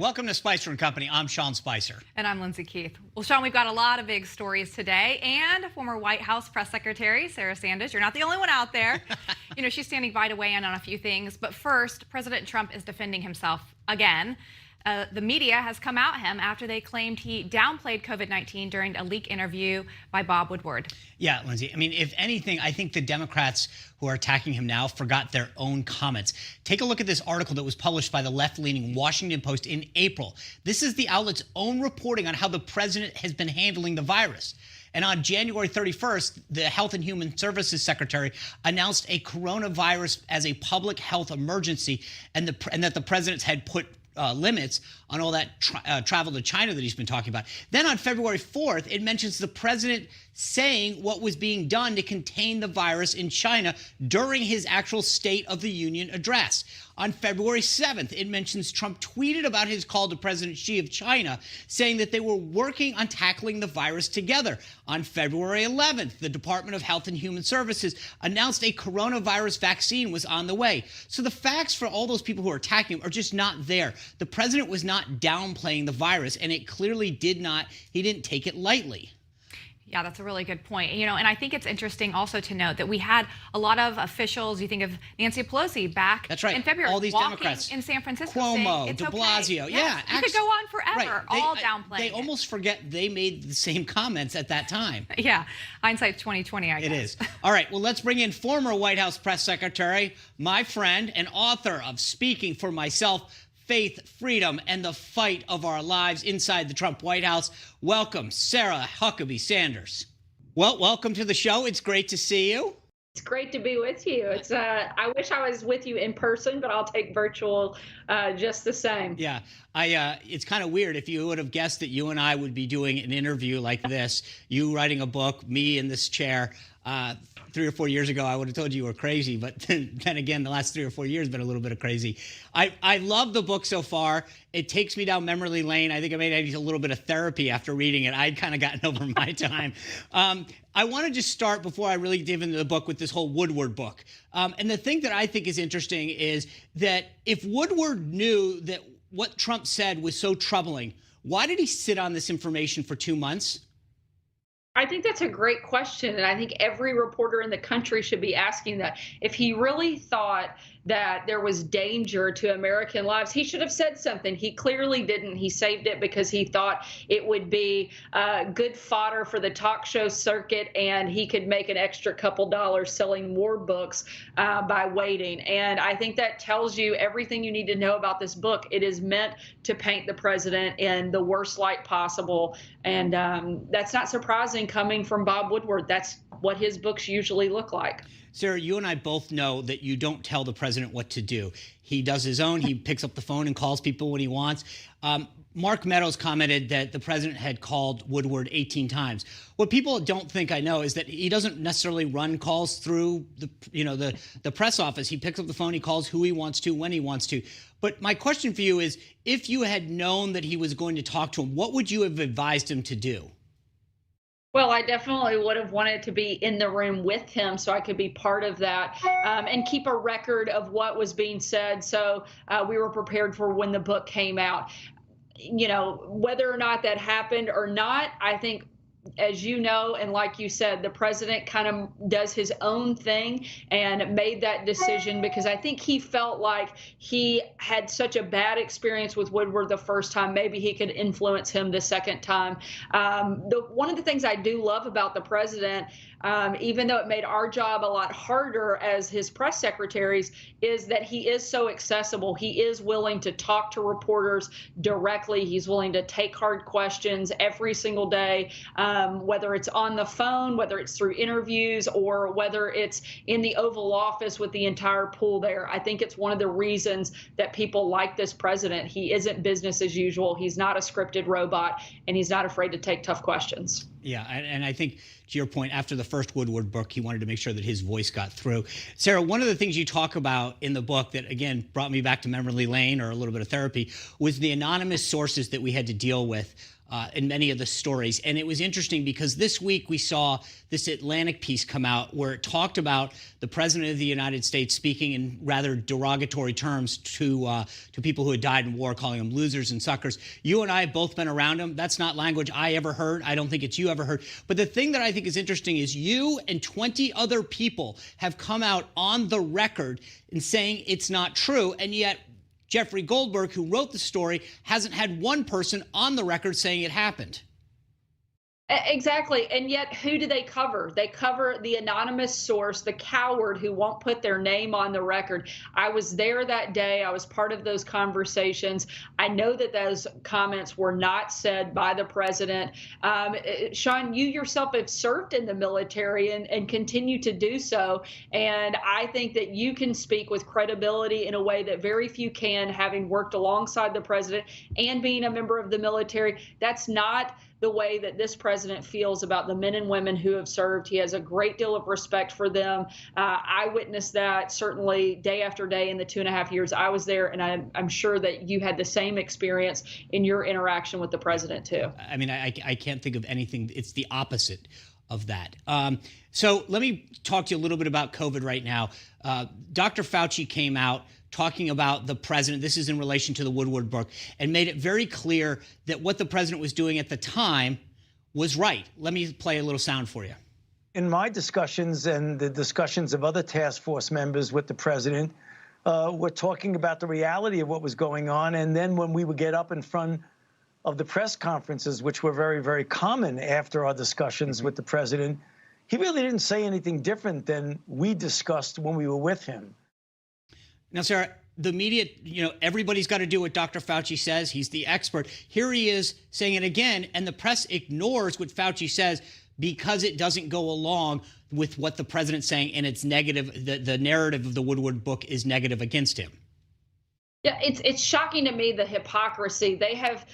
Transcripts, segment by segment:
Welcome to Spicer and Company. I'm Sean Spicer. And I'm Lindsay Keith. Well, Sean, we've got a lot of big stories today, and former White House press secretary Sarah Sanders. You're not the only one out there. You know, she's standing by to weigh in on a few things. But first, President Trump is defending himself again. The media has come at him after they claimed he downplayed COVID-19 during a leak interview by Bob Woodward. Yeah, Lindsay. I mean, if anything, I think the Democrats who are attacking him now forgot their own comments. Take a look at this article that was published by the left-leaning Washington Post in April. This is the outlet's own reporting on how the president has been handling the virus. And on January 31st, the Health and Human Services Secretary announced a coronavirus as a public health emergency, and that the president had put limits on all that travel to China that he's been talking about. Then on February 4th, it mentions the president saying what was being done to contain the virus in China during his actual State of the Union address. On February 7th, it mentions Trump tweeted about his call to President Xi of China, saying that they were working on tackling the virus together. On February 11th, the Department of Health and Human Services announced a coronavirus vaccine was on the way. So the facts for all those people who are attacking him are just not there. The president was not downplaying the virus, and it clearly he didn't take it lightly. Yeah, that's a really good point. You know, and I think it's interesting also to note that we had a lot of officials, you think of Nancy Pelosi back in February, all these walking Democrats in San Francisco, Cuomo, saying, de Blasio. Okay. Yeah, you could go on forever, all downplaying. They almost forget they made the same comments at that time. Yeah, hindsight's 2020, I guess. It is. All right, well, let's bring in former White House press secretary, my friend and author of Speaking for Myself, Faith, Freedom, and the Fight of Our Lives Inside the Trump White House. Welcome, Sarah Huckabee Sanders. Well, welcome to the show. It's great to see you. It's great to be with you. It's I wish I was with you in person, but I'll take virtual just the same. Yeah, it's kind of weird if you would have guessed that you and I would be doing an interview like this. You writing a book, me in this chair. 3 or 4 years ago, I would have told you were crazy. But then again, the last 3 or 4 years have been a little bit of crazy. I love the book so far. It takes me down memory lane. I think I may need a little bit of therapy after reading it. I'd kind of gotten over my time. I want to just start before I really dive into the book with this whole Woodward book. And the thing that I think is interesting is that if Woodward knew that what Trump said was so troubling, why did he sit on this information for 2 months? I think that's a great question, and I think every reporter in the country should be asking that. If he really thought that there was danger to American lives, he should have said something. He clearly didn't. He saved it because he thought it would be good fodder for the talk show circuit, and he could make an extra couple dollars selling more books by waiting. And I think that tells you everything you need to know about this book. It is meant to paint the president in the worst light possible, and that's not surprising coming from Bob Woodward. That's what his books usually look like. Sarah, you and I both know that you don't tell the president what to do. He does his own. He picks up the phone and calls people when he wants. Mark Meadows commented that the president had called Woodward 18 times. What people don't think I know is that he doesn't necessarily run calls through the press office. He picks up the phone. He calls who he wants to, when he wants to. But my question for you is, if you had known that he was going to talk to him, what would you have advised him to do? Well, I definitely would have wanted to be in the room with him so I could be part of that and keep a record of what was being said. So we were prepared for when the book came out. You know, whether or not that happened or not, I think, as you know, and like you said, the president kind of does his own thing and made that decision because I think he felt like he had such a bad experience with Woodward the first time. Maybe he could influence him the second time. One of the things I do love about the president, even though it made our job a lot harder as his press secretaries, is that he is so accessible. He is willing to talk to reporters directly. He's willing to take hard questions every single day. Whether it's on the phone, whether it's through interviews, or whether it's in the Oval Office with the entire pool there. I think it's one of the reasons that people like this president. He isn't business as usual. He's not a scripted robot, and he's not afraid to take tough questions. Yeah, and I think, to your point, after the first Woodward book, he wanted to make sure that his voice got through. Sarah, one of the things you talk about in the book that, again, brought me back to memory lane or a little bit of therapy was the anonymous sources that we had to deal with in many of the stories. And it was interesting because this week we saw this Atlantic piece come out where it talked about the President of the United States speaking in rather derogatory terms to people who had died in war, calling them losers and suckers. You and I have both been around him. That's not language I ever heard. I don't think it's you ever heard. But the thing that I think is interesting is you and 20 other people have come out on the record in saying it's not true, and yet Jeffrey Goldberg, who wrote the story, hasn't had one person on the record saying it happened. Exactly. And yet, who do they cover? They cover the anonymous source, the coward who won't put their name on the record. I was there that day. I was part of those conversations. I know that those comments were not said by the president. Sean, you yourself have served in the military and continue to do so. And I think that you can speak with credibility in a way that very few can, having worked alongside the president and being a member of the military. That's not the way that this president feels about the men and women who have served. He has a great deal of respect for them. I witnessed that certainly day after day in the 2.5 years I was there, and I'm sure that you had the same experience in your interaction with the president too. I mean, I can't think of anything. It's the opposite of that. So let me talk to you a little bit about COVID right now. Dr. Fauci came out talking about the president, this is in relation to the Woodward book, and made it very clear that what the president was doing at the time was right. Let me play a little sound for you. In my discussions and the discussions of other task force members with the president, we're talking about the reality of what was going on. And then when we would get up in front of the press conferences, which were very, very common after our discussions with the president, he really didn't say anything different than we discussed when we were with him. Now, Sarah, the media, everybody's got to do what Dr. Fauci says. He's the expert. Here he is saying it again, and the press ignores what Fauci says because it doesn't go along with what the president's saying, and it's negative. The narrative of the Woodward book is negative against him. Yeah, it's shocking to me, the hypocrisy. They have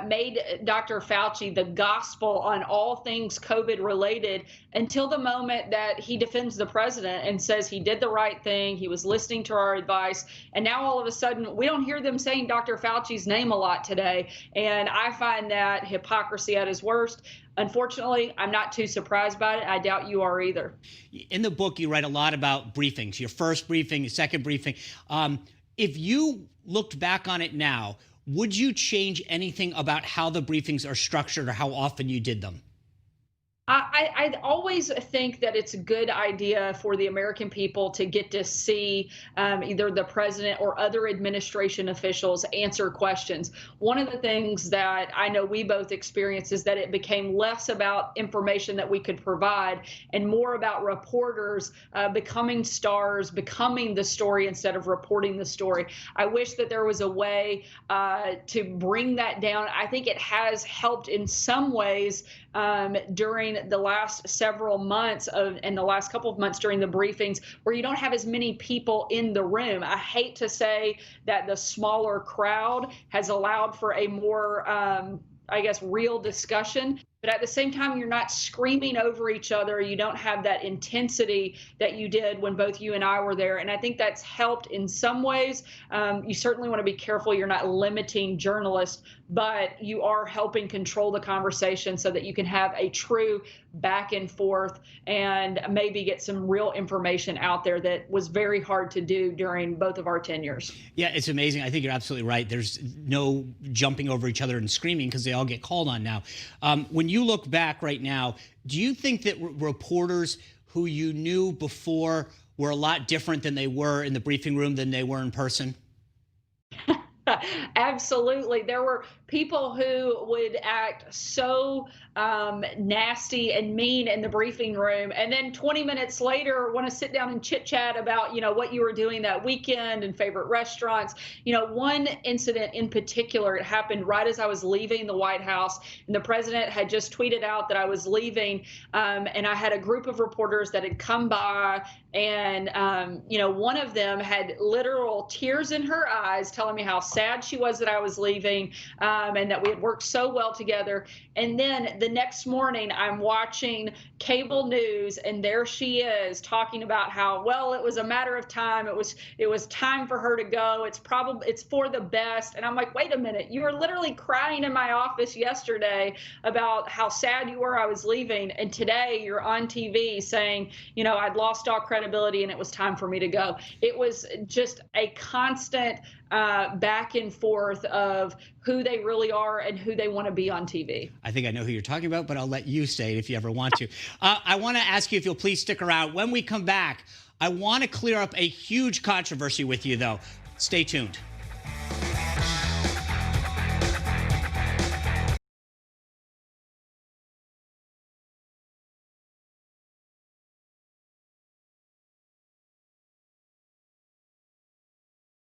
made Dr. Fauci the gospel on all things COVID related until the moment that he defends the president and says he did the right thing, he was listening to our advice, and now all of a sudden we don't hear them saying Dr. Fauci's name a lot today, and I find that hypocrisy at its worst. Unfortunately, I'm not too surprised by it. I doubt you are either. In the book, you write a lot about briefings, your first briefing, your second briefing. If you looked back on it now, would you change anything about how the briefings are structured or how often you did them? I always think that it's a good idea for the American people to get to see either the president or other administration officials answer questions. One of the things that I know we both experienced is that it became less about information that we could provide and more about reporters becoming stars, becoming the story instead of reporting the story. I wish that there was a way to bring that down. I think it has helped in some ways during the last several months and the last couple of months during the briefings where you don't have as many people in the room. I hate to say that the smaller crowd has allowed for a more, real discussion. But at the same time, you're not screaming over each other. You don't have that intensity that you did when both you and I were there. And I think that's helped in some ways. You certainly want to be careful you're not limiting journalists, but you are helping control the conversation so that you can have a true back and forth and maybe get some real information out there that was very hard to do during both of our tenures. Yeah, it's amazing. I think you're absolutely right. There's no jumping over each other and screaming because they all get called on now. When you look back right now, do you think that reporters who you knew before were a lot different than they were in the briefing room than they were in person? Absolutely. There were people who would act so nasty and mean in the briefing room, and then 20 minutes later want to sit down and chit chat about, what you were doing that weekend and favorite restaurants. One incident in particular, it happened right as I was leaving the White House, and the president had just tweeted out that I was leaving, and I had a group of reporters that had come by And, one of them had literal tears in her eyes telling me how sad she was that I was leaving, and that we had worked so well together. And then the next morning, I'm watching cable news, and there she is talking about how, well, it was a matter of time. It was time for her to go. It's for the best. And I'm like, wait a minute, you were literally crying in my office yesterday about how sad you were I was leaving, and today you're on TV saying, I'd lost all credibility and it was time for me to go. It was just a constant back and forth of who they really are and who they want to be on TV. I think I know who you're talking about, but I'll let you say it if you ever want to. I want to ask you if you'll please stick around. When we come back, I want to clear up a huge controversy with you, though. Stay tuned.